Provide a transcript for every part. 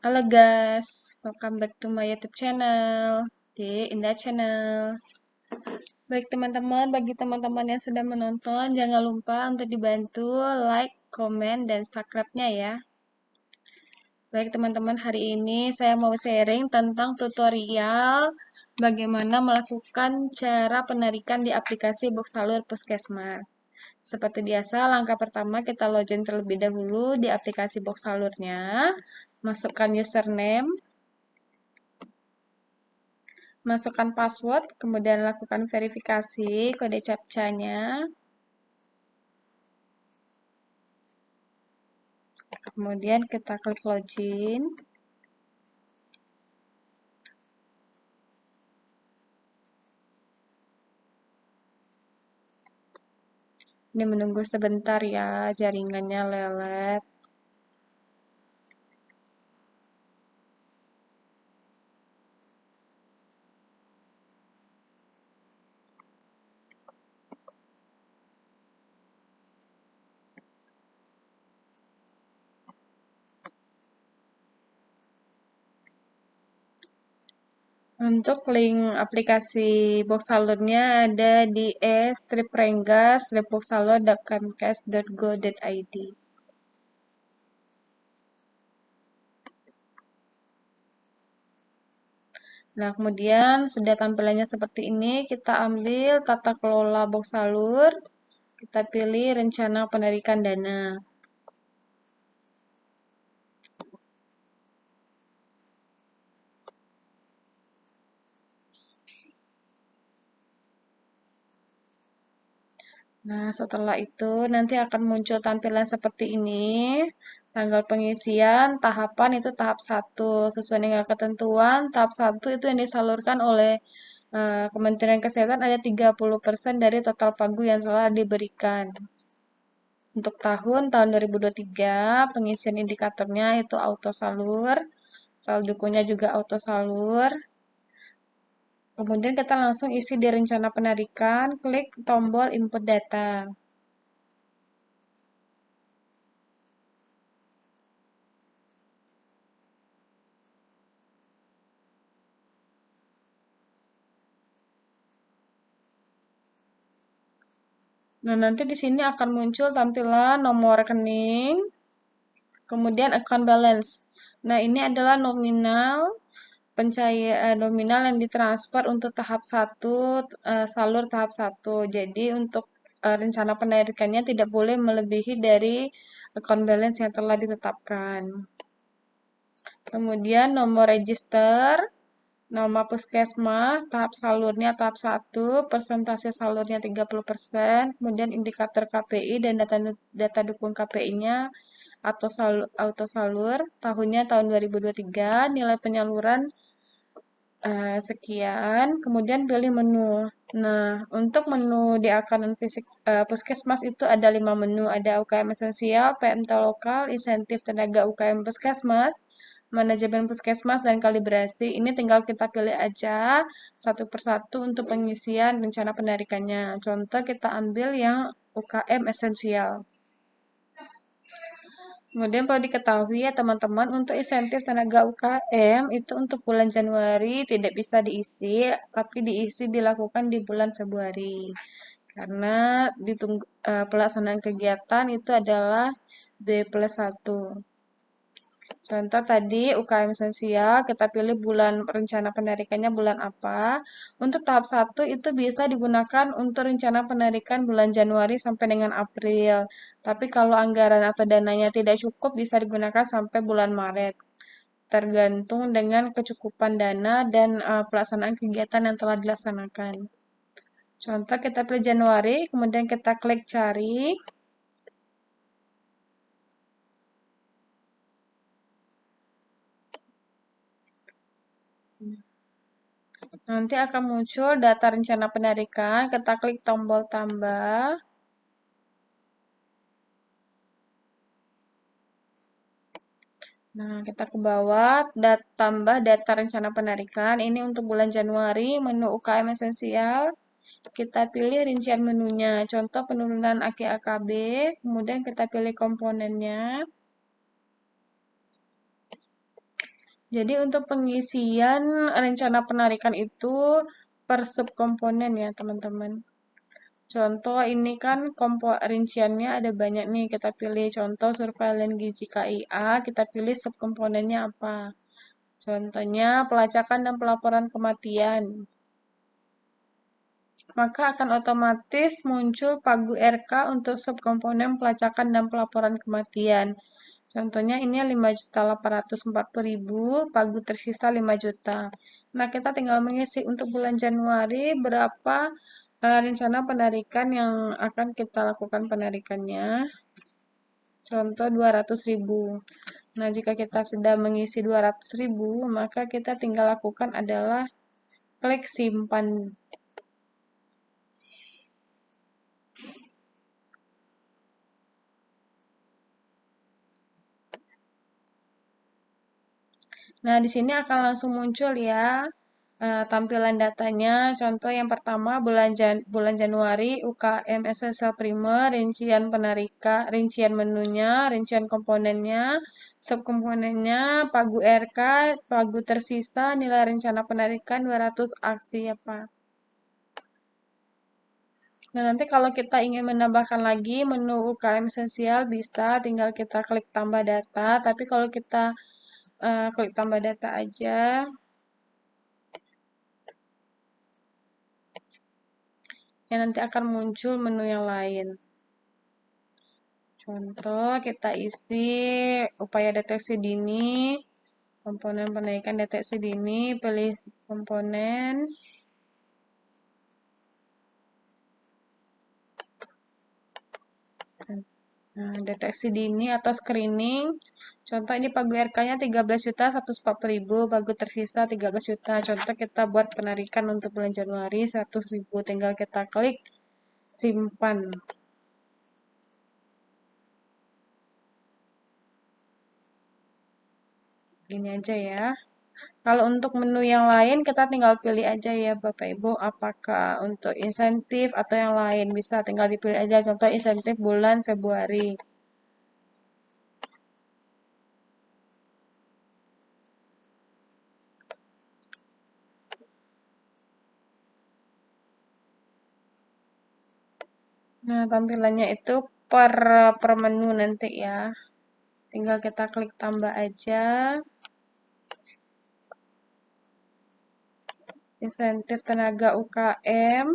Halo guys, welcome back to my YouTube channel, di Indah Channel. Baik teman-teman, bagi teman-teman yang sedang menonton, jangan lupa untuk dibantu like, komen, dan subscribe-nya ya. Baik teman-teman, hari ini saya mau sharing tentang tutorial bagaimana melakukan cara penarikan di aplikasi Boxalur Puskesmas. Seperti biasa, langkah pertama kita login terlebih dahulu di aplikasi Boxalurnya. Masukkan username, masukkan password, kemudian lakukan verifikasi kode captcha-nya. Kemudian kita klik login. Ini menunggu sebentar ya, jaringannya lelet. Untuk link aplikasi Boxalurnya ada di e-boxalur.comcast.go.id. Nah, kemudian sudah tampilannya seperti ini, kita ambil tata kelola Boxalur, kita pilih rencana penarikan dana. Nah, setelah itu nanti akan muncul tampilan seperti ini. Tanggal pengisian, tahapan itu tahap 1. Sesuai dengan ketentuan, tahap 1 itu yang disalurkan oleh Kementerian Kesehatan ada 30% dari total pagu yang telah diberikan. Untuk tahun 2023, pengisian indikatornya itu auto salur, saldonya juga auto salur. Kemudian kita langsung isi di rencana penarikan, klik tombol input data. Nah, nanti di sini akan muncul tampilan nomor rekening, kemudian account balance. Nah, ini adalah nominal nominal yang ditransfer untuk tahap 1, salur tahap 1. Jadi, untuk rencana penarikannya tidak boleh melebihi dari account balance yang telah ditetapkan. Kemudian nomor register, nama puskesmas, tahap salurnya tahap 1, persentase salurnya 30%, kemudian indikator KPI dan data dukung KPI-nya atau auto salur, tahunnya tahun 2023, nilai penyaluran sekian, kemudian pilih menu. Nah, untuk menu di akaun fisik puskesmas itu ada 5 menu, ada UKM esensial, PMT lokal, insentif tenaga UKM puskesmas, manajemen puskesmas, dan kalibrasi. Ini tinggal kita pilih aja satu persatu untuk pengisian rencana penarikannya. Contoh kita ambil yang UKM esensial. Kemudian perlu diketahui ya teman-teman, untuk insentif tenaga UKM itu untuk bulan Januari tidak bisa diisi, tapi dilakukan di bulan Februari. Karena pelaksanaan kegiatan itu adalah B+1. Contoh tadi UKM esensial, kita pilih bulan rencana penarikannya bulan apa. Untuk tahap 1 itu bisa digunakan untuk rencana penarikan bulan Januari sampai dengan April. Tapi kalau anggaran atau dananya tidak cukup bisa digunakan sampai bulan Maret. Tergantung dengan kecukupan dana dan pelaksanaan kegiatan yang telah dilaksanakan. Contoh kita pilih Januari, kemudian kita klik cari. Nanti akan muncul data rencana penarikan, kita klik tombol tambah. Nah, kita ke bawah, tambah data rencana penarikan. Ini untuk bulan Januari, menu UKM esensial. Kita pilih rincian menunya, contoh penurunan AKAKB, kemudian kita pilih komponennya. Jadi untuk pengisian rencana penarikan itu per subkomponen ya teman-teman. Contoh ini kan rinciannya ada banyak nih, kita pilih contoh surveilan gizi KIA, kita pilih subkomponennya apa. Contohnya pelacakan dan pelaporan kematian. Maka akan otomatis muncul pagu RK untuk subkomponen pelacakan dan pelaporan kematian. Contohnya ini 5.840.000, pagu tersisa 5 juta. Nah, kita tinggal mengisi untuk bulan Januari berapa rencana penarikan yang akan kita lakukan penarikannya. Contoh 200.000. Nah, jika kita sudah mengisi 200.000, maka kita tinggal lakukan adalah klik simpan. Nah, di sini akan langsung muncul ya tampilan datanya. Contoh yang pertama bulan Januari UKM Essential Primer, rincian rincian menunya, rincian komponennya, subkomponennya, pagu RK, pagu tersisa, nilai rencana penarikan 200 aksi ya Pak. Nah, nanti kalau kita ingin menambahkan lagi menu UKM esensial bisa tinggal kita klik tambah data, tapi kalau kita klik tambah data aja, ya nanti akan muncul menu yang lain. Contoh, kita isi upaya deteksi dini, komponen penaikan deteksi dini, pilih komponen. Nah, deteksi dini atau screening. Contoh ini pagu RK-nya 13.140.000, pagu tersisa 13 juta. Contoh kita buat penarikan untuk bulan Januari 100.000. Tinggal kita klik simpan. Gini aja ya. Kalau untuk menu yang lain kita tinggal pilih aja ya Bapak Ibu, apakah untuk insentif atau yang lain bisa tinggal dipilih aja. Contoh insentif bulan Februari. Nah, tampilannya itu per menu nanti ya. Tinggal kita klik tambah aja. Insentif tenaga UKM.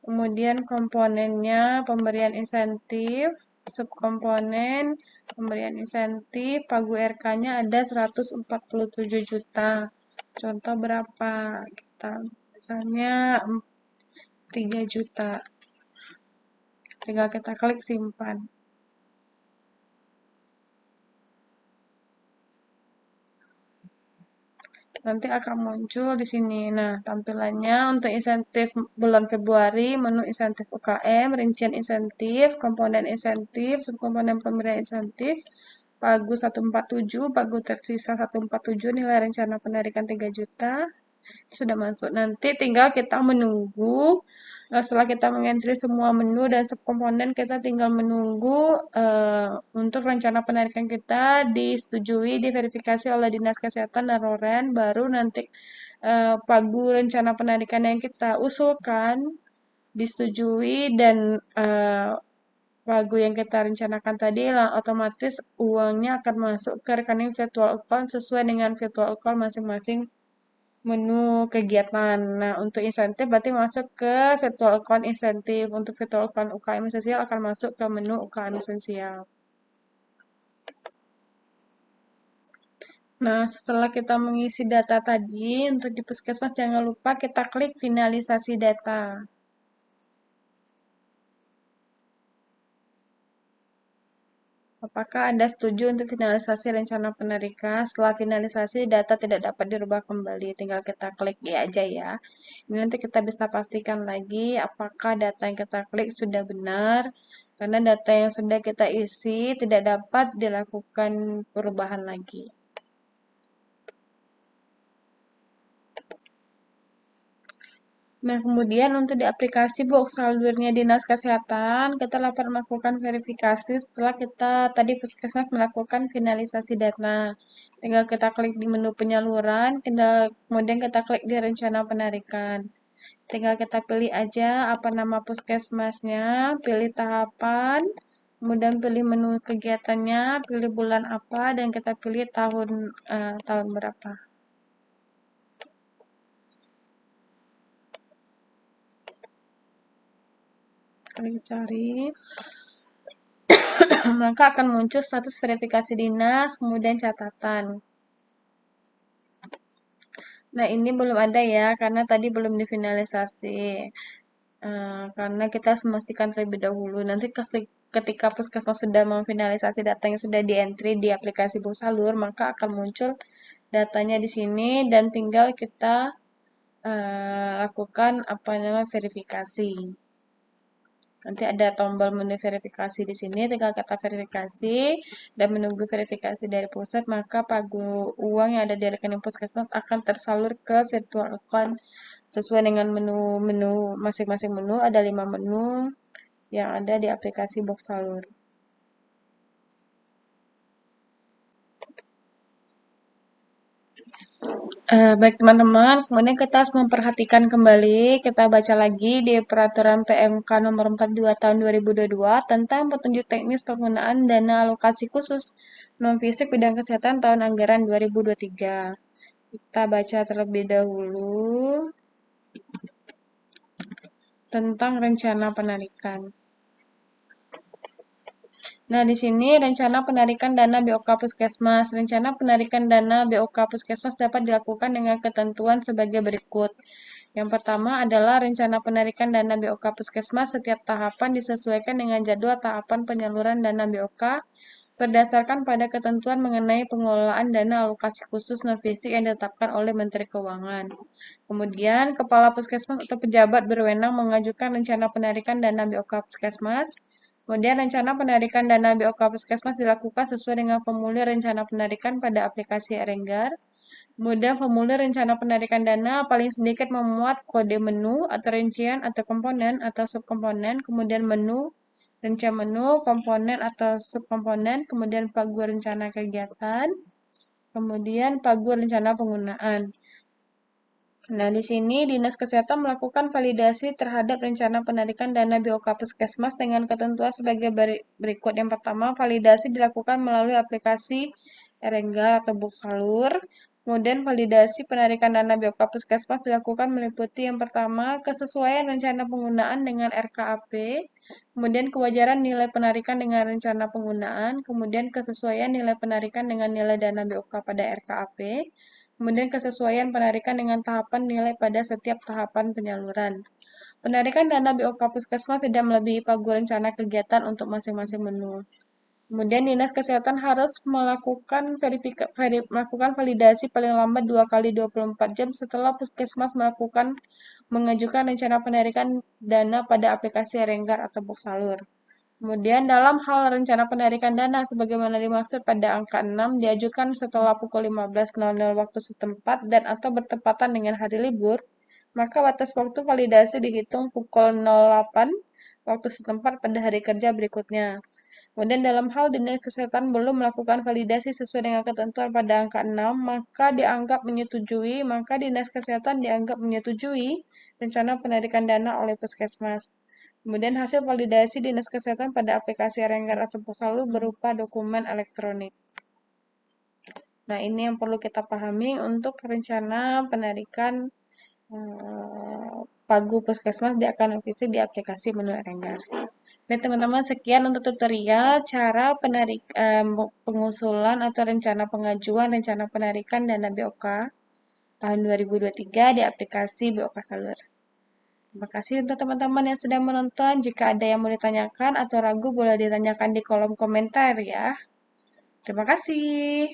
Kemudian komponennya pemberian insentif, subkomponen pemberian insentif, pagu RK-nya ada 147 juta. Contoh berapa? Kita misalnya 3 juta. Tinggal kita klik simpan. Nanti akan muncul di sini. Nah, tampilannya untuk insentif bulan Februari, menu insentif UKM, rincian insentif, komponen insentif, subkomponen pemberian insentif, pagu 147, pagu tersisa 147, nilai rencana penarikan 3 juta. Sudah masuk. Nanti tinggal kita menunggu. Setelah kita mengentri semua menu dan subkomponen, kita tinggal menunggu untuk rencana penarikan kita disetujui, diverifikasi oleh Dinas Kesehatan dan Roren, baru nanti pagu rencana penarikan yang kita usulkan disetujui dan pagu yang kita rencanakan tadi otomatis uangnya akan masuk ke rekening virtual account sesuai dengan virtual account masing-masing menu kegiatan. Nah, untuk insentif berarti masuk ke virtual account insentif. Untuk virtual account UKM esensial akan masuk ke menu UKM esensial. Nah, setelah kita mengisi data tadi, untuk di Puskesmas jangan lupa kita klik finalisasi data. Apakah Anda setuju untuk finalisasi rencana penarikan? Setelah finalisasi, data tidak dapat dirubah kembali. Tinggal kita klik ya aja ya. Ini nanti kita bisa pastikan lagi apakah data yang kita klik sudah benar. Karena data yang sudah kita isi tidak dapat dilakukan perubahan lagi. Nah, kemudian untuk di aplikasi box salurnya Dinas Kesehatan, kita dapat melakukan verifikasi setelah kita tadi Puskesmas melakukan finalisasi data. Tinggal kita klik di menu penyaluran, kemudian kita klik di rencana penarikan. Tinggal kita pilih aja apa nama puskesmasnya, pilih tahapan, kemudian pilih menu kegiatannya, pilih bulan apa, dan kita pilih tahun berapa. Klik cari, maka akan muncul status verifikasi dinas, kemudian catatan. Nah, ini belum ada ya, karena tadi belum difinalisasi. Karena kita harus memastikan terlebih dahulu. Nanti ketika puskesmas sudah memfinalisasi data yang sudah di-entry di aplikasi Busalur, maka akan muncul datanya di sini dan tinggal kita lakukan apa namanya verifikasi. Nanti ada tombol menu verifikasi di sini, tinggal kita verifikasi dan menunggu verifikasi dari pusat, maka uang yang ada di rekening puskesmas akan tersalur ke virtual account sesuai dengan menu masing-masing menu. Ada 5 menu yang ada di aplikasi Box Salur. Baik teman-teman, kemudian kita harus memperhatikan kembali, kita baca lagi di Peraturan PMK Nomor 42 Tahun 2022 tentang petunjuk teknis penggunaan dana alokasi khusus non-fisik bidang kesehatan tahun anggaran 2023. Kita baca terlebih dahulu tentang rencana penarikan. Nah, di sini rencana penarikan dana BOK Puskesmas. Rencana penarikan dana BOK Puskesmas dapat dilakukan dengan ketentuan sebagai berikut. Yang pertama adalah rencana penarikan dana BOK Puskesmas setiap tahapan disesuaikan dengan jadwal tahapan penyaluran dana BOK berdasarkan pada ketentuan mengenai pengelolaan dana alokasi khusus non-fisik yang ditetapkan oleh Menteri Keuangan. Kemudian, Kepala Puskesmas atau pejabat berwenang mengajukan rencana penarikan dana BOK Puskesmas. Kemudian, rencana penarikan dana BOK Puskesmas dilakukan sesuai dengan formulir rencana penarikan pada aplikasi Erenggar. Kemudian, formulir rencana penarikan dana paling sedikit memuat kode menu atau rincian atau komponen atau subkomponen, kemudian menu, rencana menu, komponen atau subkomponen, kemudian pagu rencana kegiatan, kemudian pagu rencana penggunaan. Nah, di sini Dinas Kesehatan melakukan validasi terhadap rencana penarikan dana BOK Puskesmas dengan ketentuan sebagai berikut. Yang pertama, validasi dilakukan melalui aplikasi Erenggar atau Buksalur. Kemudian validasi penarikan dana BOK Puskesmas dilakukan meliputi yang pertama, kesesuaian rencana penggunaan dengan RKAP, kemudian kewajaran nilai penarikan dengan rencana penggunaan, kemudian kesesuaian nilai penarikan dengan nilai dana BOK pada RKAP, kemudian kesesuaian penarikan dengan tahapan nilai pada setiap tahapan penyaluran. Penarikan dana BOK Puskesmas tidak melebihi pagu rencana kegiatan untuk masing-masing menu. Kemudian Dinas Kesehatan harus melakukan validasi paling lambat 2 kali 24 jam setelah Puskesmas mengajukan rencana penarikan dana pada aplikasi Erenggar atau Boksalur. Kemudian dalam hal rencana penarikan dana sebagaimana dimaksud pada angka 6 diajukan setelah pukul 15.00 waktu setempat dan atau bertepatan dengan hari libur, maka batas waktu validasi dihitung pukul 08 waktu setempat pada hari kerja berikutnya. Kemudian dalam hal Dinas Kesehatan belum melakukan validasi sesuai dengan ketentuan pada angka 6, maka Dinas Kesehatan dianggap menyetujui rencana penarikan dana oleh Puskesmas. Kemudian hasil validasi Dinas Kesehatan pada aplikasi Erenggar atau Posalu berupa dokumen elektronik. Nah, ini yang perlu kita pahami untuk rencana penarikan pagu Puskesmas akan visi di aplikasi menu Erenggar. Nah, teman-teman, sekian untuk tutorial cara pengusulan atau rencana pengajuan rencana penarikan dana BOK tahun 2023 di aplikasi BOK Salur. Terima kasih untuk teman-teman yang sudah menonton. Jika ada yang mau ditanyakan atau ragu, boleh ditanyakan di kolom komentar ya. Terima kasih.